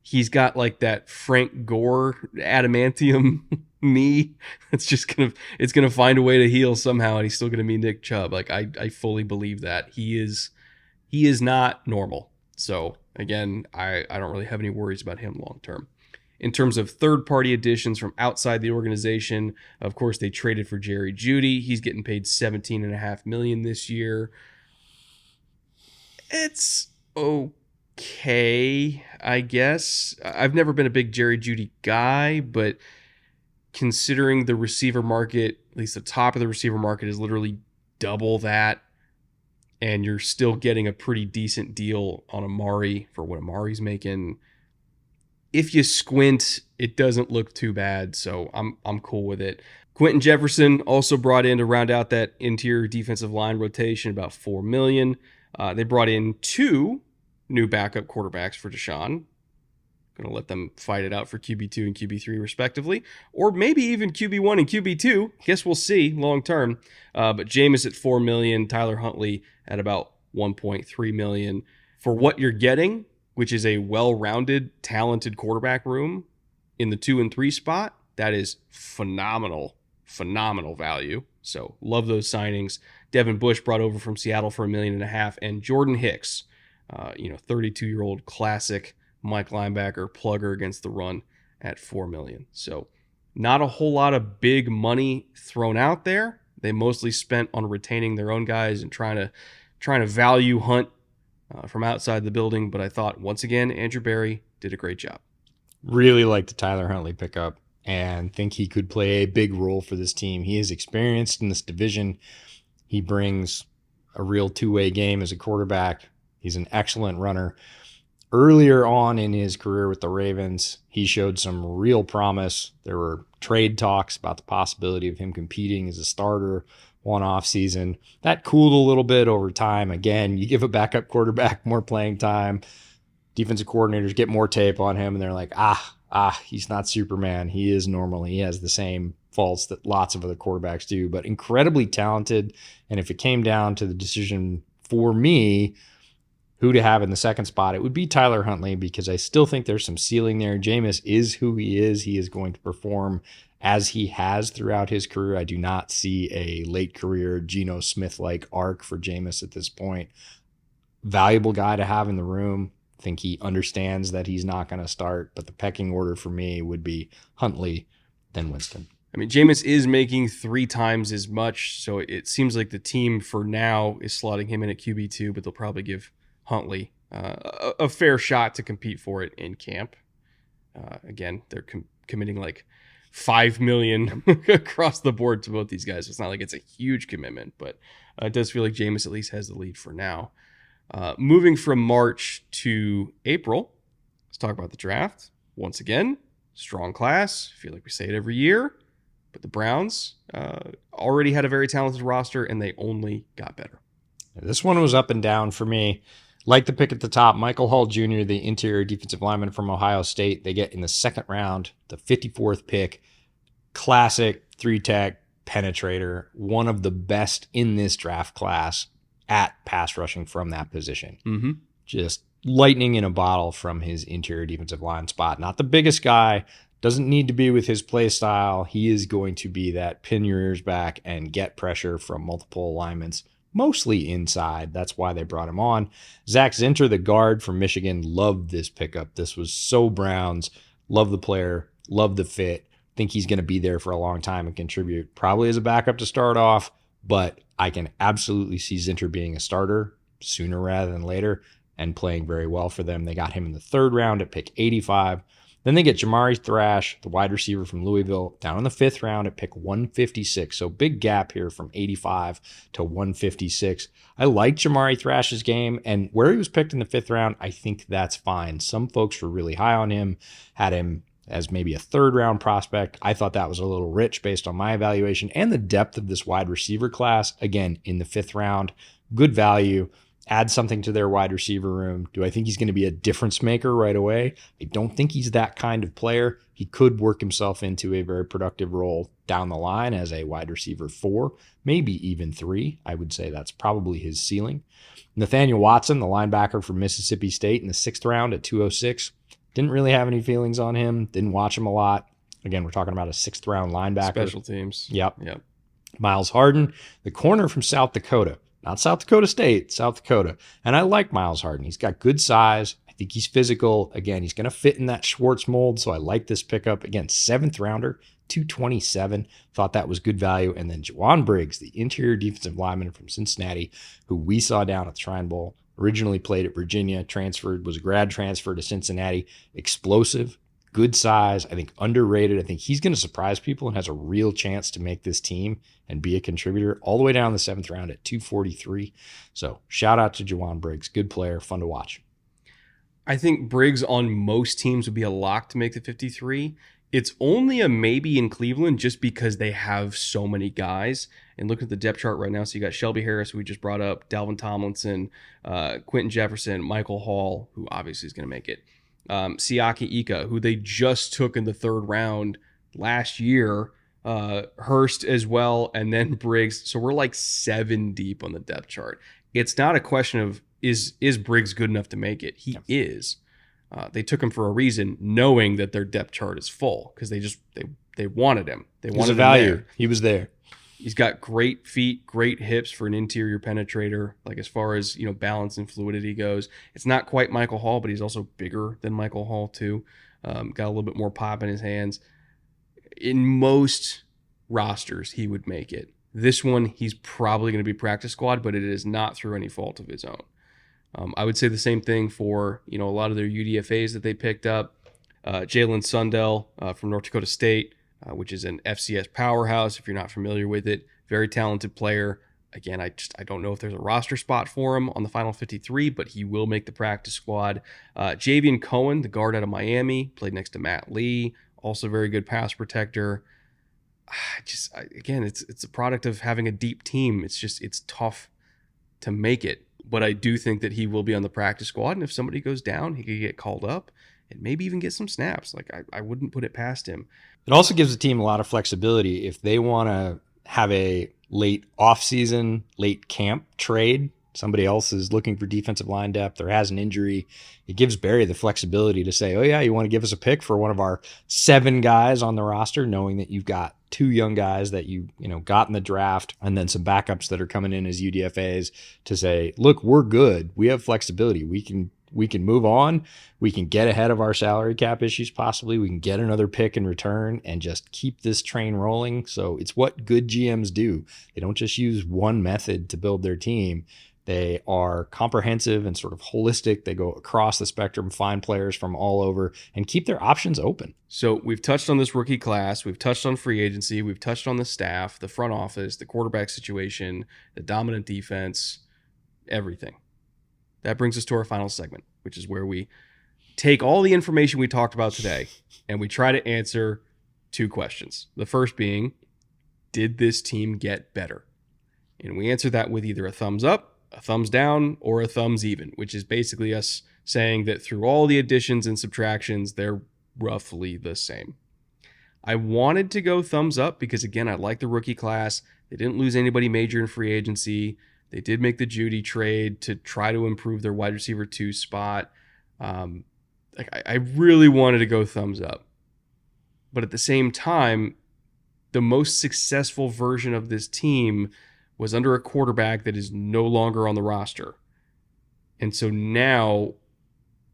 S1: He's got like that Frank Gore adamantium knee. It's gonna find a way to heal somehow, and he's still gonna be Nick Chubb. Like I fully believe that he is not normal. So again, I don't really have any worries about him long term. In terms of third-party additions from outside the organization, of course, they traded for Jerry Jeudy. He's getting paid $17.5 million this year. It's okay, I guess. I've never been a big Jerry Jeudy guy, but considering the receiver market, at least the top of the receiver market, is literally double that, and you're still getting a pretty decent deal on Amari for what Amari's making. If you squint, it doesn't look too bad, so I'm cool with it. Quentin Jefferson also brought in to round out that interior defensive line rotation, about $4 million. They brought in 2 new backup quarterbacks for Deshaun. Going to let them fight it out for QB2 and QB3 respectively, or maybe even QB1 and QB2. Guess we'll see long term. But Jameis at $4 million, Tyler Huntley at about $1.3 million. For what you're getting, which is a well-rounded, talented quarterback room in the 2 and 3 spot, that is phenomenal value. So love those signings. Devin Bush brought over from Seattle for $1.5 million, and Jordan Hicks, 32-year-old classic Mike linebacker plugger against the run at $4 million. So not a whole lot of big money thrown out there. They mostly spent on retaining their own guys and trying to value hunt from outside the building, but I thought, once again, Andrew Berry did a great job.
S2: Really like the Tyler Huntley pickup and think he could play a big role for this team. He is experienced in this division. He brings a real two-way game as a quarterback. He's an excellent runner. Earlier on in his career with the Ravens, he showed some real promise. There were trade talks about the possibility of him competing as a starter one off season. That cooled a little bit over time. Again, you give a backup quarterback more playing time. Defensive coordinators get more tape on him, and they're like, he's not Superman. He is normal. He has the same faults that lots of other quarterbacks do, but incredibly talented. And if it came down to the decision for me, who to have in the second spot, it would be Tyler Huntley, because I still think there's some ceiling there. Jameis is who he is. He is going to perform as he has throughout his career. I do not see a late career Geno Smith-like arc for Jameis at this point. Valuable guy to have in the room. I think he understands that he's not going to start, but the pecking order for me would be Huntley, then Winston.
S1: I mean, Jameis is making 3 times as much, so it seems like the team for now is slotting him in at QB2, but they'll probably give Huntley a fair shot to compete for it in camp. Again, they're committing like $5 million across the board to both these guys. It's not like it's a huge commitment, but it does feel like Jameis at least has the lead for now. Moving from March to April, let's talk about the draft. Once again, strong class. I feel like we say it every year, but the Browns already had a very talented roster, and they only got better.
S2: This one was up and down for me. Like the pick at the top, Michael Hall Jr., the interior defensive lineman from Ohio State, they get in the second round, the 54th pick. Classic 3-tech penetrator, one of the best in this draft class at pass rushing from that position.
S1: Mm-hmm.
S2: Just lightning in a bottle from his interior defensive line spot. Not the biggest guy, doesn't need to be with his play style. He is going to be that pin your ears back and get pressure from multiple alignments, mostly inside. That's why they brought him on. Zach Zinter, the guard from Michigan, loved this pickup. This was so Browns. Love the player, love the fit. Think he's going to be there for a long time and contribute. Probably as a backup to start off, but I can absolutely see Zinter being a starter sooner rather than later and playing very well for them. They got him in the third round at pick 85. Then they get Jamari Thrash, the wide receiver from Louisville, down in the fifth round at pick 156. So big gap here from 85 to 156. I like Jamari Thrash's game, and where he was picked in the fifth round, I think that's fine. Some folks were really high on him, had him as maybe a third round prospect. I thought that was a little rich based on my evaluation and the depth of this wide receiver class. Again, in the fifth round, good value. Add something to their wide receiver room. Do I think he's going to be a difference maker right away? I don't think he's that kind of player. He could work himself into a very productive role down the line as a wide receiver 4, maybe even 3. I would say that's probably his ceiling. Nathaniel Watson, the linebacker from Mississippi State in the 6th round at 206. Didn't really have any feelings on him. Didn't watch him a lot. Again, we're talking about a 6th round linebacker.
S1: Special teams.
S2: Yep. Miles Harden, the corner from South Dakota. Not South Dakota State, South Dakota. And I like Miles Harden. He's got good size. I think he's physical. Again, he's going to fit in that Schwartz mold, so I like this pickup. Again, 7th rounder, 227. Thought that was good value. And then Juwan Briggs, the interior defensive lineman from Cincinnati, who we saw down at the Shrine Bowl, originally played at Virginia, transferred, was a grad transfer to Cincinnati. Explosive, good size, I think underrated. I think he's going to surprise people and has a real chance to make this team and be a contributor all the way down the 7th round at 243. So shout out to Juwan Briggs. Good player, fun to watch.
S1: I think Briggs on most teams would be a lock to make the 53. It's only a maybe in Cleveland just because they have so many guys. And look at the depth chart right now. So you got Shelby Harris, who we just brought up, Dalvin Tomlinson, Quentin Jefferson, Michael Hall, who obviously is going to make it. Siaki Ika, who they just took in the 3rd round last year, Hurst as well, and then Briggs. So we're like 7 deep on the depth chart. It's not a question of is Briggs good enough to make it? He is. They took him for a reason, knowing that their depth chart is full because they wanted him. They wanted him
S2: value.
S1: there.
S2: He was there.
S1: He's got great feet, great hips for an interior penetrator. Like as far as balance and fluidity goes, it's not quite Michael Hall, but he's also bigger than Michael Hall too. Got a little bit more pop in his hands. In most rosters, he would make it. This one, he's probably going to be practice squad, but it is not through any fault of his own. I would say the same thing for a lot of their UDFAs that they picked up. Jalen Sundell from North Dakota State, which is an FCS powerhouse. If you're not familiar with it, very talented player. Again, I don't know if there's a roster spot for him on the final 53, but he will make the practice squad. Javian Cohen, the guard out of Miami, played next to Matt Lee, also very good pass protector. Again, it's a product of having a deep team. It's tough to make it. But I do think that he will be on the practice squad, and if somebody goes down, he could get called up and maybe even get some snaps. Like I wouldn't put it past him.
S2: It also gives the team a lot of flexibility if they want to have a late offseason, late camp trade. Somebody else is looking for defensive line depth or has an injury. It gives Barry the flexibility to say, oh yeah, you want to give us a pick for one of our 7 guys on the roster, knowing that you've got 2 young guys that you got in the draft and then some backups that are coming in as UDFAs to say, look, we're good. We have flexibility. We can move on. We can get ahead of our salary cap issues possibly. We can get another pick in return and just keep this train rolling. So it's what good GMs do. They don't just use one method to build their team. They are comprehensive and sort of holistic. They go across the spectrum, find players from all over, and keep their options open.
S1: So we've touched on this rookie class. We've touched on free agency. We've touched on the staff, the front office, the quarterback situation, the dominant defense, everything. That brings us to our final segment, which is where we take all the information we talked about today and we try to answer two questions. The first being, did this team get better? And we answer that with either a thumbs up, a thumbs down, or a thumbs even, which is basically us saying that through all the additions and subtractions, they're roughly the same. I wanted to go thumbs up because, again, I like the rookie class. They didn't lose anybody major in free agency. They did make the Judy trade to try to improve their wide receiver 2 spot. I really wanted to go thumbs up. But at the same time, the most successful version of this team was under a quarterback that is no longer on the roster. And so now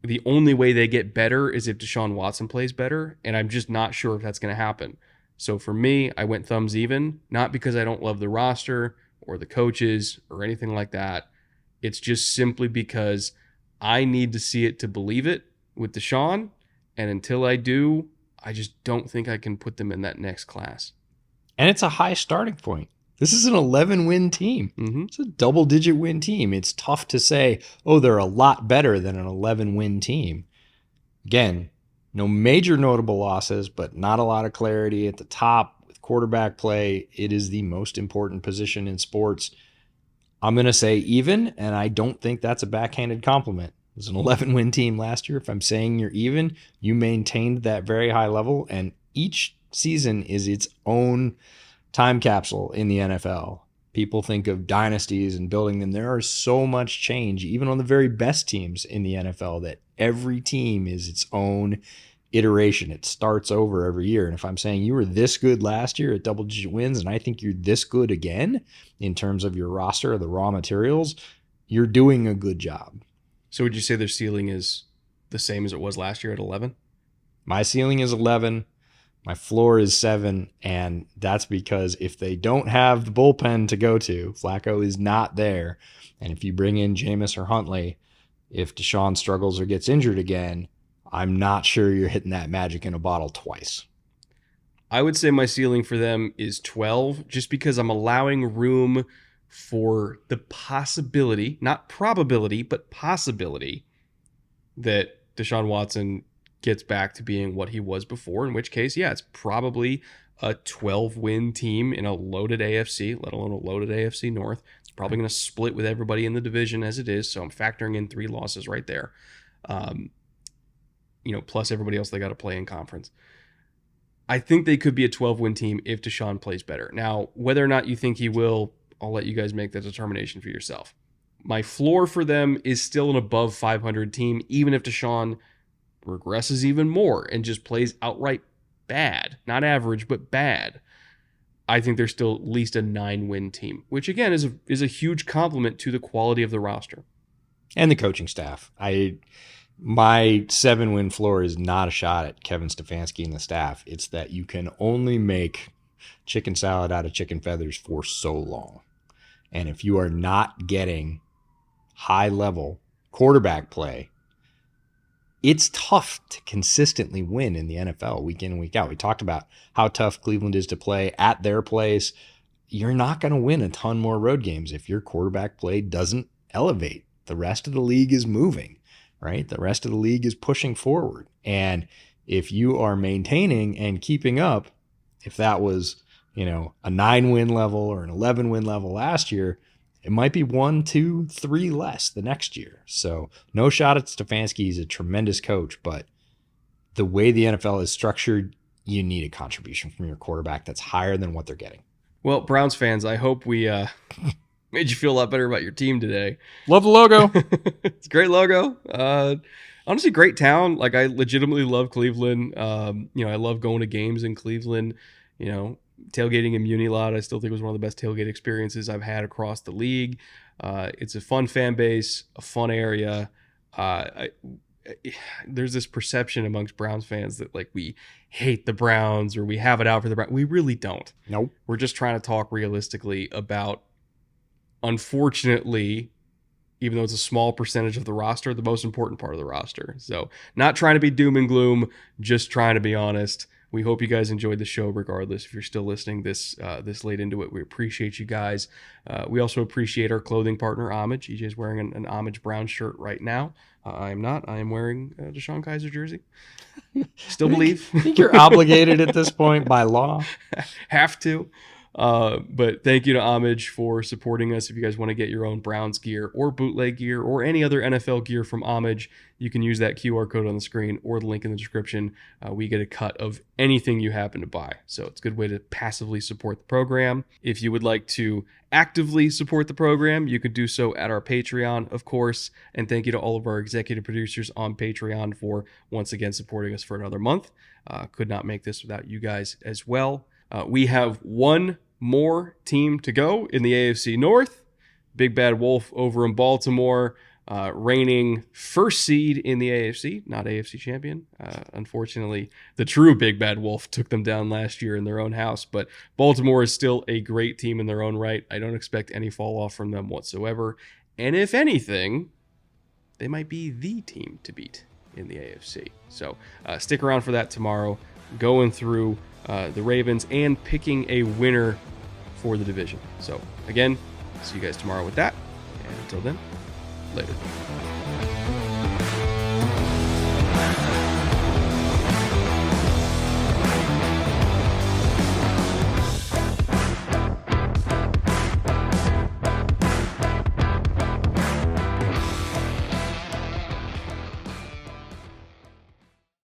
S1: the only way they get better is if Deshaun Watson plays better, and I'm just not sure if that's going to happen. So for me, I went thumbs even, not because I don't love the roster or the coaches or anything like that. It's just simply because I need to see it to believe it with Deshaun, and until I do, I just don't think I can put them in that next class.
S2: And it's a high starting point. This is an 11-win team.
S1: Mm-hmm.
S2: It's a double-digit win team. It's tough to say, oh, they're a lot better than an 11-win team. Again, no major notable losses, but not a lot of clarity at the top with quarterback play. It is the most important position in sports. I'm going to say even, and I don't think that's a backhanded compliment. It was an 11-win team last year. If I'm saying you're even, you maintained that very high level, and each season is its own time capsule in the NFL. People think of dynasties and building them. There is so much change, even on the very best teams in the NFL, that every team is its own iteration. It starts over every year. And if I'm saying you were this good last year at double-digit wins, and I think you're this good again in terms of your roster, the raw materials, you're doing a good job.
S1: So would you say their ceiling is the same as it was last year at 11?
S2: My ceiling is 11. My floor is 7, and that's because if they don't have the bullpen to go to, Flacco is not there, and if you bring in Jameis or Huntley, if Deshaun struggles or gets injured again, I'm not sure you're hitting that magic in a bottle twice.
S1: I would say my ceiling for them is 12, just because I'm allowing room for the possibility, not probability, but possibility that Deshaun Watson gets back to being what he was before, in which case, yeah, it's probably a 12-win team in a loaded AFC, let alone a loaded AFC North. It's probably going to split with everybody in the division as it is, so I'm factoring in 3 losses right there. Plus everybody else they got to play in conference. I think they could be a 12-win team if Deshaun plays better. Now, whether or not you think he will, I'll let you guys make that determination for yourself. My floor for them is still an above 500 team, even if Deshaun regresses even more and just plays outright bad. Not average, but bad. I think they're still at least a 9-win team, which again is a huge compliment to the quality of the roster.
S2: And the coaching staff. My 7-win floor is not a shot at Kevin Stefanski and the staff. It's that you can only make chicken salad out of chicken feathers for so long. And if you are not getting high-level quarterback play, it's tough to consistently win in the NFL week in and week out. We talked about how tough Cleveland is to play at their place. You're not going to win a ton more road games if your quarterback play doesn't elevate. The rest of the league is moving, right? The rest of the league is pushing forward. And if you are maintaining and keeping up, if that was, a 9-win level or an 11-win level last year, it might be 1, 2, 3 less the next year. So no shot at Stefanski. He's a tremendous coach, but the way the NFL is structured, you need a contribution from your quarterback that's higher than what they're getting.
S1: Well, Browns fans, I hope we made you feel a lot better about your team today.
S2: Love the logo.
S1: It's a great logo. Honestly, great town. Like, I legitimately love Cleveland. I love going to games in Cleveland. Tailgating in Muni Lot, I still think it was one of the best tailgate experiences I've had across the league. It's a fun fan base, a fun area. There's this perception amongst Browns fans that we hate the Browns or we have it out for the Browns. We really don't.
S2: Nope.
S1: We're just trying to talk realistically about, unfortunately, even though it's a small percentage of the roster, the most important part of the roster. So not trying to be doom and gloom, just trying to be honest. We hope you guys enjoyed the show regardless. If you're still listening this late into it, we appreciate you guys. We also appreciate our clothing partner, Homage. EJ's wearing an Homage brown shirt right now. I am not. I am wearing a Deshaun Kaiser jersey. Still believe.
S2: I think you're obligated at this point by law.
S1: Have to. But thank you to Homage for supporting us. If you guys want to get your own Browns gear or bootleg gear or any other NFL gear from Homage, you can use that QR code on the screen or the link in the description. We get a cut of anything you happen to buy. So it's a good way to passively support the program. If you would like to actively support the program, you could do so at our Patreon, of course. And thank you to all of our executive producers on Patreon for once again supporting us for another month. Could not make this without you guys as well. We have one more team to go in the AFC North. Big Bad Wolf over in Baltimore, reigning first seed in the AFC, not AFC champion. Unfortunately, the true Big Bad Wolf took them down last year in their own house, but Baltimore is still a great team in their own right. I don't expect any fall off from them whatsoever. And if anything, they might be the team to beat in the AFC. So stick around for that tomorrow, going through the Ravens and picking a winner for the division. So again, see you guys tomorrow with that. And until then, later.